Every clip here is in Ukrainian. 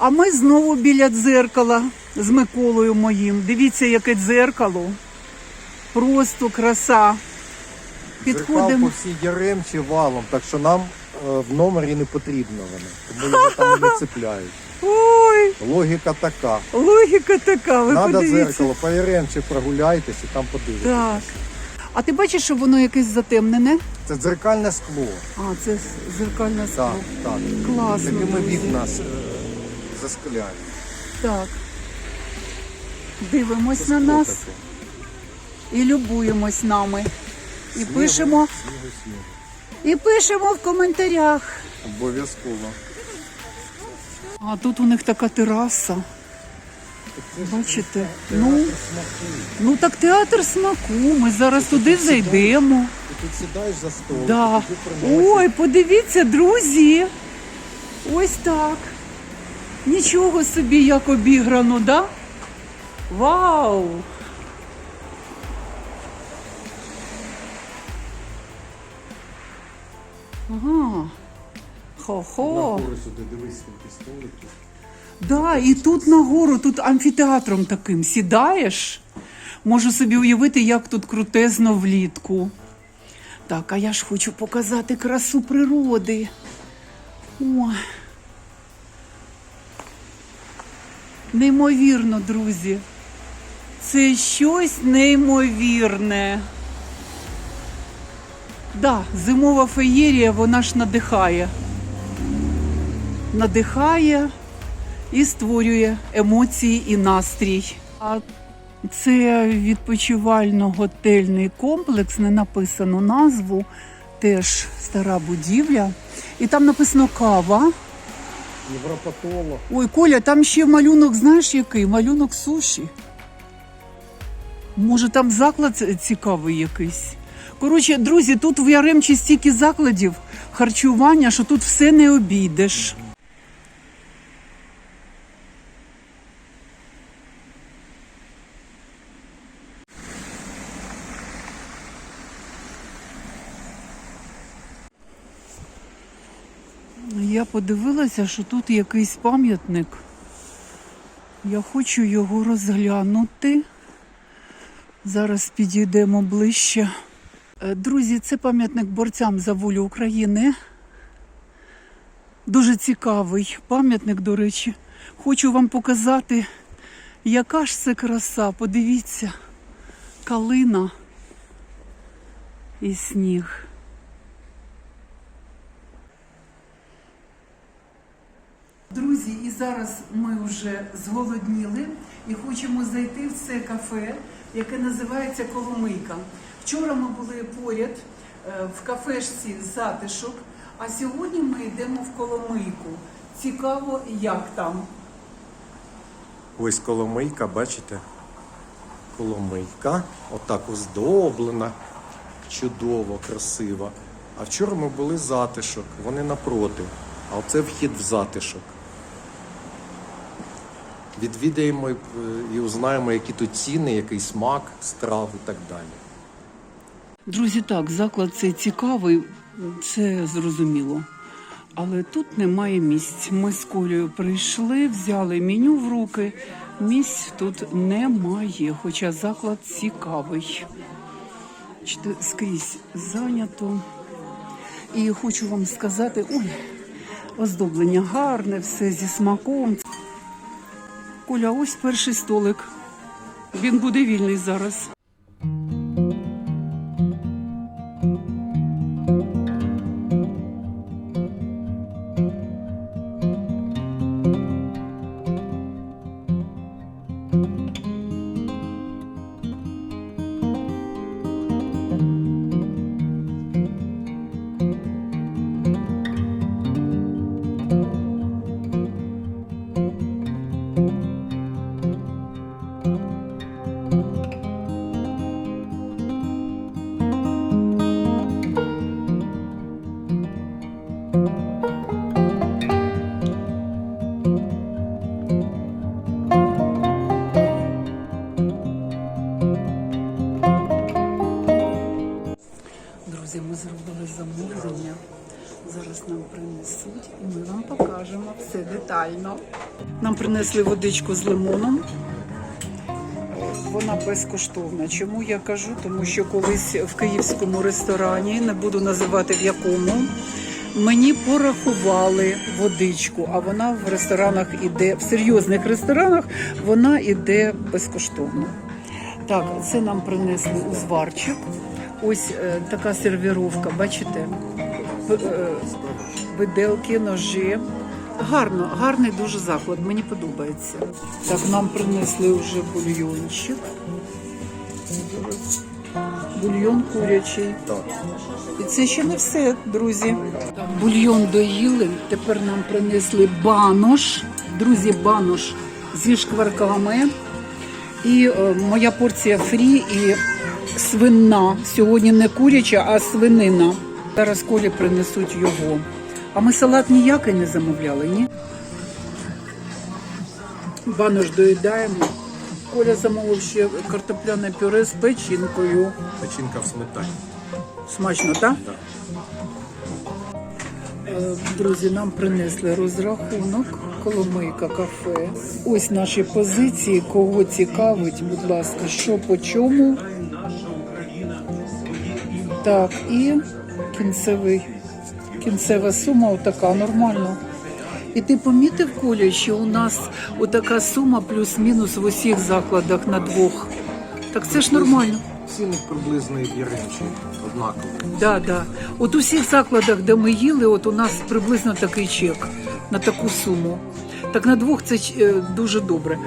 А ми знову біля дзеркала з Миколою моїм. Дивіться, яке дзеркало. Просто краса. Дзеркал по Підходимо. всій Яремчі валом, так що нам в номері не потрібно воно. Тому його там не цепляють. Ой, Логіка така. логіка така, ви Надо подивіться. дзеркало, по Яремчі прогуляйтесь і там подивитесь. Так. А ти бачиш, що воно якесь затемнене? Це дзеркальне скло. А, це зеркальне скло. Так, так. Класно. Такими друзі. вікна заскляють. Так. Дивимось Це на скло нас таке. і любуємось нами. І Снігу, пишемо, снігу. і пишемо в коментарях. Обов'язково. А тут у них така тераса. Бачите? Ну так театр смаку. Ми зараз туди зайдемо. Ти тут сідаєш за стол, Да. тобі приносять. Ой, подивіться, друзі. Ось так. Нічого собі, як обіграно, да? Вау! Ага. Хо-хо. Нагору сюди дивись, скільки столиків. Да, і тут нагору, тут амфітеатром таким сідаєш. Можу собі уявити, як тут крутезно влітку. Так, а я ж хочу показати красу природи. Ой. Неймовірно, друзі. Це щось неймовірне. Да, зимова феєрія, вона ж надихає. Надихає і створює емоції і настрій. А це відпочивально-готельний комплекс, не написано назву, теж стара будівля. І там написано кава. Європотолог. Ой, Коля, там ще малюнок, знаєш який? Малюнок суші. Може там заклад цікавий якийсь. Коротше, друзі, тут в Яремчі стільки закладів харчування, що тут все не обійдеш. Я подивилася, що тут якийсь пам'ятник. Я хочу його розглянути. Зараз підійдемо ближче. Друзі, це пам'ятник борцям за волю України. Дуже цікавий пам'ятник, до речі. Хочу вам показати, яка ж це краса. Подивіться, калина і сніг. Друзі, і зараз ми вже зголодніли і хочемо зайти в це кафе, яке називається Коломийка. Вчора ми були поряд в кафешці «Затишок», а сьогодні ми йдемо в Коломийку. Цікаво, як там. Ось Коломийка, бачите? Коломийка. Отак оздоблена. Чудово, красиво. А вчора ми були «Затишок». Вони напроти. А оце вхід в «Затишок». Відвідаємо і узнаємо, які тут ціни, який смак, страв і так далі. Друзі, так, заклад цей цікавий, це зрозуміло. Але тут немає місць. Ми з Колею прийшли, взяли меню в руки. Місць тут немає, хоча заклад цікавий. Скрізь зайнято. І хочу вам сказати, ой, оздоблення гарне, все зі смаком. Коля, ось перший столик. Він буде вільний зараз. Друзі, ми зробили замовлення. Зараз нам принесуть і ми вам покажемо все детально. Нам принесли водичку з лимоном. Вона безкоштовна. Чому я кажу? Тому що колись в київському ресторані, не буду називати в якому, мені порахували водичку, а вона в ресторанах іде, в серйозних ресторанах вона іде безкоштовно. Так, це нам принесли узварчик. Ось така сервіровка, бачите? Виделки, ножі. Гарно, гарний дуже заклад, мені подобається. Так, нам принесли вже бульйончик. Бульйон курячий. Так. І це ще не все, друзі. Бульйон доїли, тепер нам принесли банош. Друзі, банош зі шкварками. І моя порція фрі і свинна. Сьогодні не куряча, а свинина. Зараз Колі принесуть його. А ми салат ніякий не замовляли, ні? Банош доїдаємо. Коля замовив ще картопляне пюре з печінкою. Печінка в сметані. Смачно, так? Так. Друзі, нам принесли розрахунок, Коломийка кафе. Ось наші позиції, кого цікавить, будь ласка, що по чому. Так, і кінцева сума отака, нормально. І ти помітив, Коля, що у нас отака сума плюс-мінус в усіх закладах на двох? Так це ж нормально. Ціни приблизно як Яремчі, однаково. Да, да. От у всіх закладах, де ми їли, от у нас приблизно такий чек на таку суму. Так на двох це дуже добре.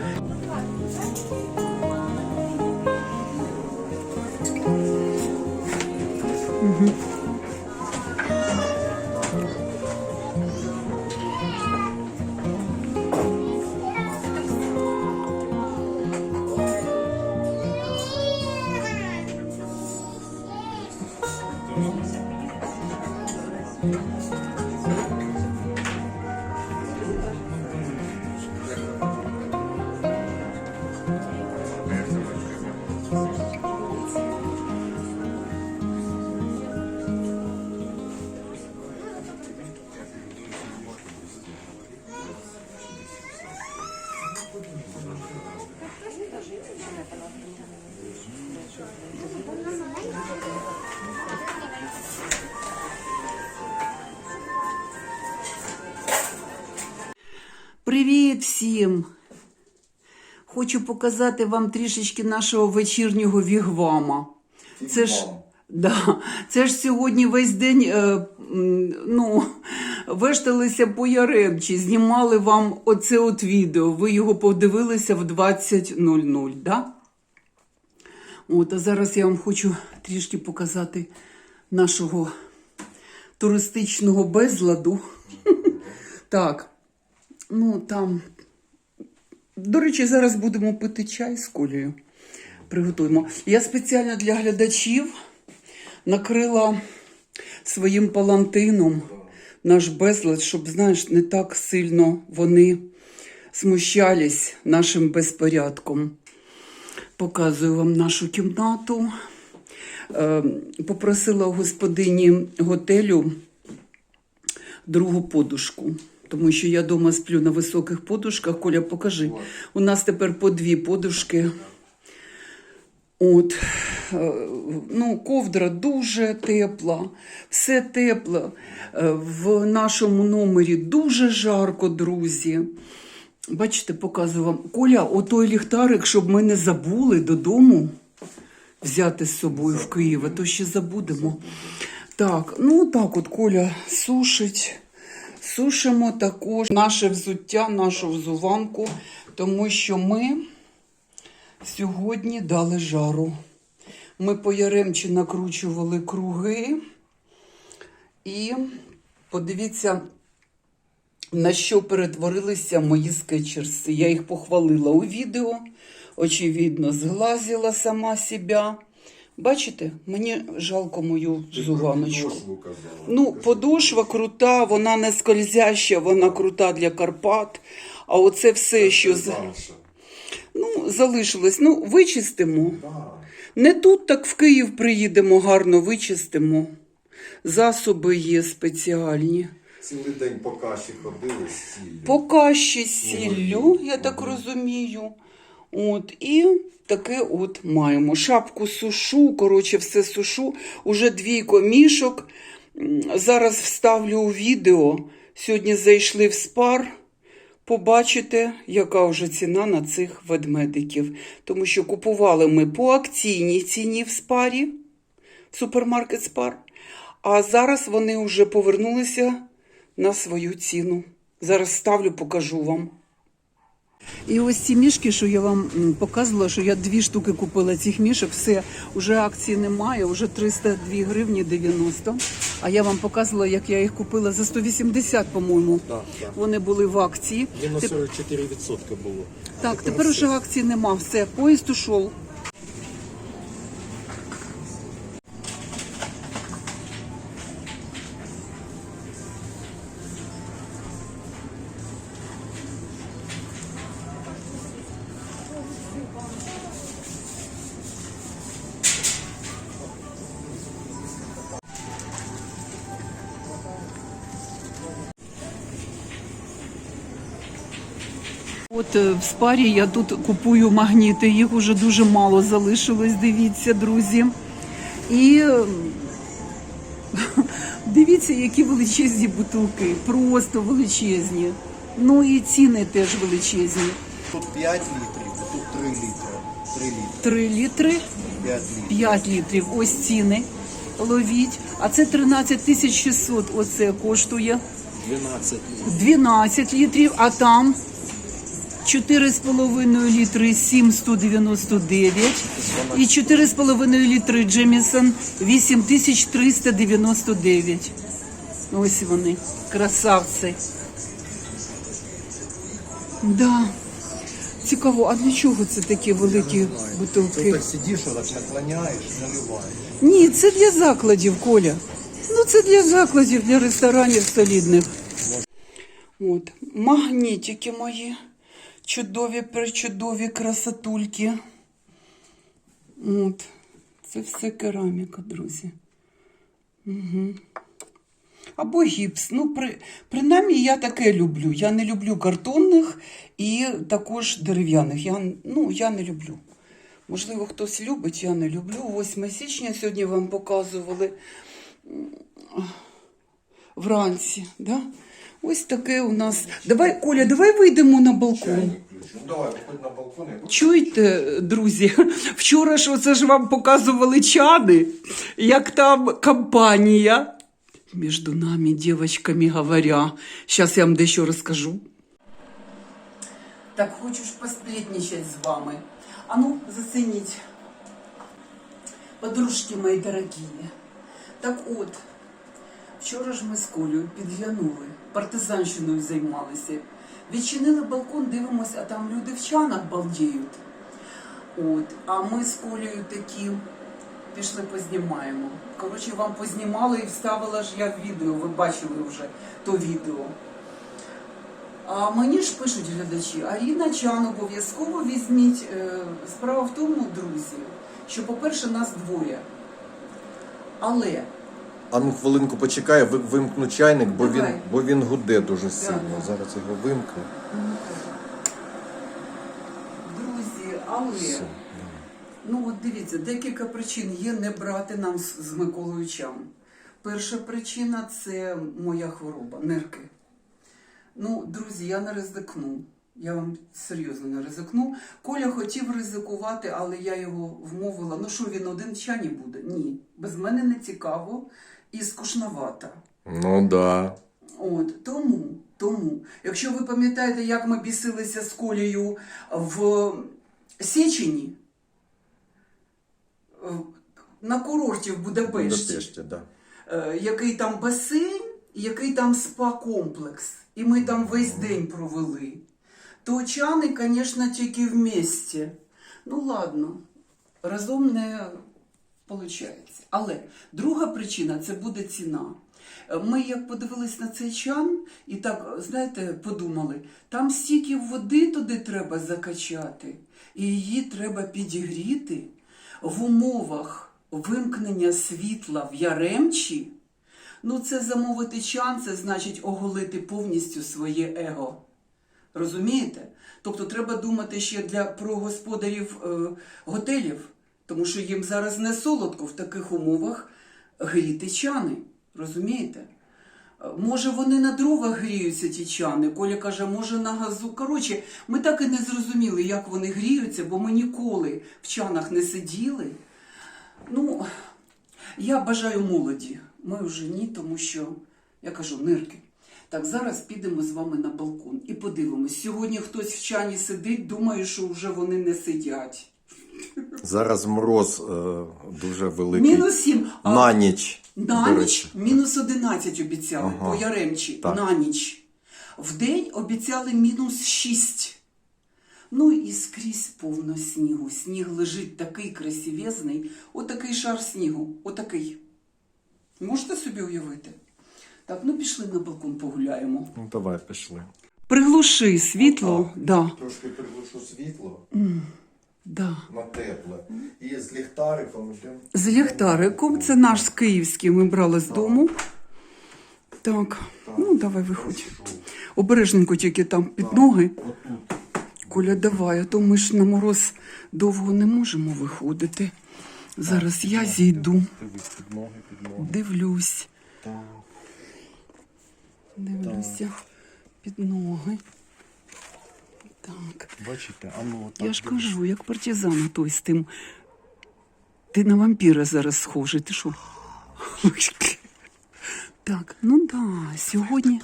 Угу. Привіт всім! Хочу показати вам трішечки нашого вечірнього вігвама. Це ж сьогодні весь день вешталися по Яремчі, знімали вам оце от відео. Ви його подивилися в 20:00, да? От, а зараз я вам хочу трішки показати нашого туристичного безладу. Так. Там, до речі, зараз будемо пити чай з Колею. Приготуємо. Я спеціально для глядачів накрила своїм палантином наш безлад, щоб, знаєш, не так сильно вони смущались нашим безпорядком. Показую вам нашу кімнату. Попросила у господині готелю другу подушку. Тому що я вдома сплю на високих подушках. Коля, покажи. У нас тепер по 2 подушки. От. Ковдра дуже тепла. Все тепло. В нашому номері дуже жарко, друзі. Бачите, показую вам. Коля, отой ліхтарик, щоб ми не забули додому взяти з собою в Київ, а то ще забудемо. Так, так от Коля сушить. Сушимо також наше взуття, нашу взуванку, тому що ми сьогодні дали жару. Ми по Яремчі накручували круги. І подивіться, на що перетворилися мої скетчерси. Я їх похвалила у відео. Очевидно, зглазила сама себе. Бачите, мені жалко мою взуваночку. Подошва крута, вона не скользяща, вона крута для Карпат. А оце все, що залишилось. Вичистимо. Не тут, так в Київ приїдемо, гарно вичистимо. засоби є спеціальні. Цілий день по каші ходили з сіллю. По каші з сіллю, я так розумію. От, і таке от маємо. Шапку сушу, коротше, все сушу. Уже 2 комішок. Зараз вставлю у відео. Сьогодні зайшли в Спар. Побачите, яка вже ціна на цих ведмедиків. Тому що купували ми по акційній ціні в Спарі, в супермаркет Спар. А зараз вони вже повернулися на свою ціну. Зараз ставлю, покажу вам. І ось ці мішки, що я вам показувала, що я 2 штуки купила цих мішок, все, вже акції немає, вже 302 гривні 90. А я вам показувала, як я їх купила за 180, по-моєму. Так. Вони були в акції. Мінус 44% було. Так, тепер вже акції нема, все, поїзд ушов. От в Спарі я тут купую магніти, їх вже дуже мало залишилось, дивіться, друзі. І дивіться, які величезні бутилки, просто величезні. Ну і ціни теж величезні. Тут 5 літрів, а тут 3 літри. 3 літри, 5 літрів. 5 літрів, ось ціни ловіть. А це 13 600, оце коштує. 12. 12 літрів, а там 4,5 літри 799 і 4,5 літри Джемісон 8399. Ось вони, красавці. Да. Цікаво, а для чого це такі великі бутилки? Ти так сидиш, так наклоняєш, наливаєш. Ні, це для закладів, Коля. Ну, це для закладів, для ресторанів солідних. От, магнітики мої. Чудові, пречудові красотульки. От. Це все кераміка, друзі. Угу. Або гіпс. Ну, принаймні, я таке люблю. Я не люблю картонних і також дерев'яних. Я не люблю. Можливо, хтось любить, я не люблю. 8 січня сьогодні вам показували вранці. Да? Ось таке у нас. Давай, Коля, давай вийдемо на балкон. Ну давай, виходь на балкон. Чуєте, друзі, вчора ж оце ж вам показували чани, як там компанія. Між нами, дівчатками говоря. Зараз я вам дещо розкажу. Так, хочу ж посплетничать з вами. А ну, зацініть, подружки мої дорогі. Так от, вчора ж ми з Колею підглянули, партизанщиною займалися. Відчинили балкон, дивимося, а там люди в чанах балдіють. От, а ми з Колею такі пішли познімаємо. Коротше, вам познімали і вставила ж я в відео, ви бачили вже то відео. А мені ж пишуть глядачі, Аріна Чан, обов'язково візьміть. Справа в тому, друзі, що, по-перше, нас 2. Але... А ну хвилинку почекай, вимкну чайник, Давай. бо він гуде дуже сильно. Так. Зараз його вимкну. Друзі, але... Все. Ну от дивіться, декілька причин є не брати нам з Миколою чан. Перша причина – це моя хвороба, нирки. Ну, друзі, я не ризикну. Я вам серйозно не ризикну. Коля хотів ризикувати, але я його вмовила. Ну що, він один в чані буде? Ні. Без мене не цікаво і скучновато. Ну да. От, тому. Якщо ви пам'ятаєте, як ми бісилися з Колею в Січені, на курорті в Будапешті, да. який там басейн, який там спа-комплекс, і ми там весь день провели, то чани, звісно, тільки в місті. Ну ладно, разом не виходить. Але друга причина – це буде ціна. Ми як подивились на цей чан і так, знаєте, подумали, там стільки води туди треба закачати, і її треба підігріти в умовах вимкнення світла в Яремчі, Ну, це замовити чан, це значить оголити повністю своє его. Розумієте? Тобто треба думати ще про господарів готелів, тому що їм зараз не солодко в таких умовах гріти чани. Розумієте? Може вони на дровах гріються, ті чани, Коля каже, може на газу. Коротше, ми так і не зрозуміли, як вони гріються, бо ми ніколи в чанах не сиділи. Ну, я бажаю молоді. Ми вже ні, тому що, я кажу, нирки. Так, зараз підемо з вами на балкон і подивимось. Сьогодні хтось в чані сидить, думає, що вже вони не сидять. Зараз мороз дуже великий. -7. На ніч. На до ніч речі. -11 обіцяли, Ага. по Яремчі, Так. на ніч. Вдень обіцяли -6. Ну і скрізь повно снігу. Сніг лежить такий красивезний, отакий шар снігу, отакий. Можете собі уявити? Так, ну пішли на балкон погуляємо. Ну, давай, пішли. Приглуши світло, да, Трошки приглушу світло да. на тепле. І з ліхтариком йдемо. З ліхтариком, це наш київський, ми брали з дому. Так, ну давай виходь. Обережненько тільки там під ноги. Отут. Коля, давай, а то ми ж на мороз довго не можемо виходити. Зараз я зійду, Дивись, під ноги. дивлюсь, Так. дивлюся під ноги. Так, Бачите, а ну отак. я ж кажу, як партизан той з тим. Ти на вампіра зараз схожий, ти що? Так, ну да, сьогодні...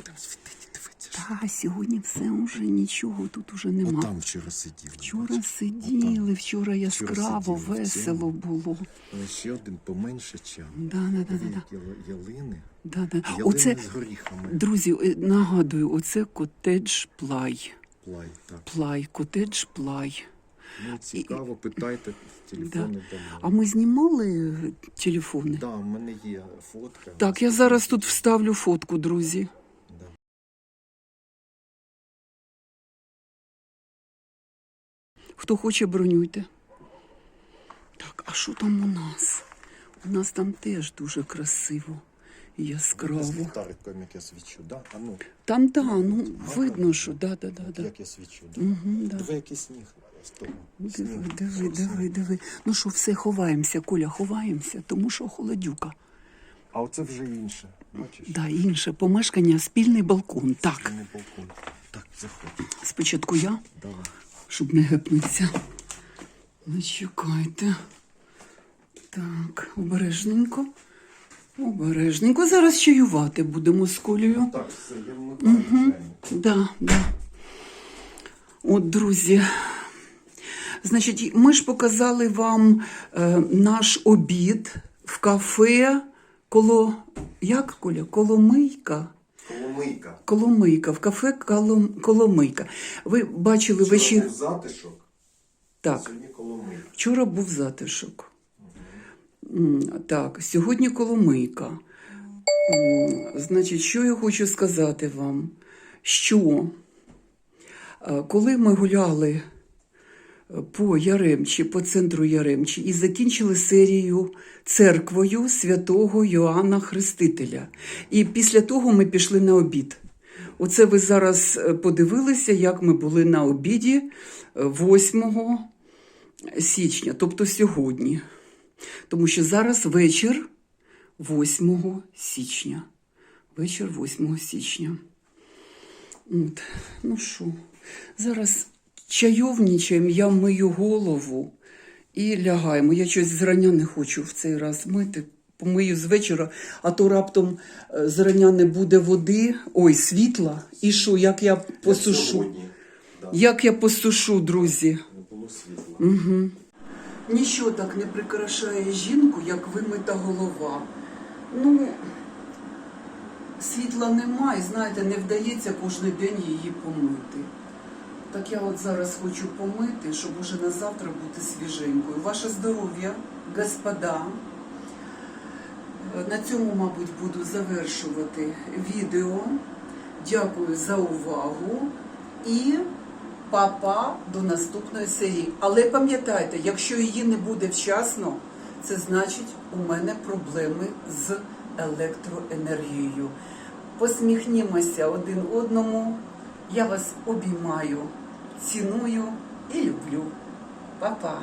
Сьогодні все вже нічого тут уже нема. Там вчора сиділи. Вчора сиділи, вчора яскраво, сиділи в весело цьому. було. Ще один поменше чам. Да. Ялини. Да. Ялини Оце, з горіхами. друзі, нагадую, оце котедж плай. Плай, так. Плай, котедж плай. Ну, цікаво, питайте, телефони Да. дамо. А ми знімали телефони? Да, в мене є фотка. Так, я зараз тут вставлю фотку, друзі. Да. Хто хоче, бронюйте. Так, а що там у нас? У нас там теж дуже красиво і З яскраво. ліхтариком, як я свічу, да? А ну, Там, ну, видно, що, да. як я свічу, да? Да. Диви, який сніг з того. Диви. Ну що, все, ховаємося, Коля, ховаємося, тому що холодюка. А оце вже інше, бачиш? Да, інше помешкання, спільний балкон. Так, Не балкон. Так, заходь. спочатку я, Давай. щоб не гепнутися. Ну, чекайте. Так, обережненько. Обережненько. Зараз чаювати будемо з Колею. Так, все, я вмикаю. Да. От, друзі, значить, ми ж показали вам наш обід в кафе як, Коля? Коломийка? Коломийка, в кафе Коломийка. Ви бачили вечір... Був затишок, Так, сьогодні Коломийка. вчора був затишок. Так, сьогодні Коломийка. Значить, що я хочу сказати вам? Що коли ми гуляли по Яремчі, по центру Яремчі і закінчили серію церквою святого Йоанна Хрестителя. І після того ми пішли на обід. Оце ви зараз подивилися, як ми були на обіді 8 січня, тобто сьогодні. Тому що зараз вечір 8 січня. Вечір 8 січня. От. Ну що, зараз чайовничаємо, я мию голову і лягаємо. Я щось зрання не хочу в цей раз мити. Помию з вечора, а то раптом зрання не буде води, світла. І що, як я посушу? Сьогодні, да. Як я посушу, друзі? Не було світла. Ніщо так не прикрашає жінку, як вимита голова. Ну, світла немає, знаєте, не вдається кожен день її помити. Так я от зараз хочу помити, щоб уже на завтра бути свіженькою. Ваше здоров'я, господа. На цьому, мабуть, буду завершувати відео. Дякую за увагу і па-па до наступної серії. Але пам'ятайте, якщо її не буде вчасно, це значить у мене проблеми з електроенергією. Посміхнімося один одному. Я вас обіймаю, ціную і люблю. Па-па!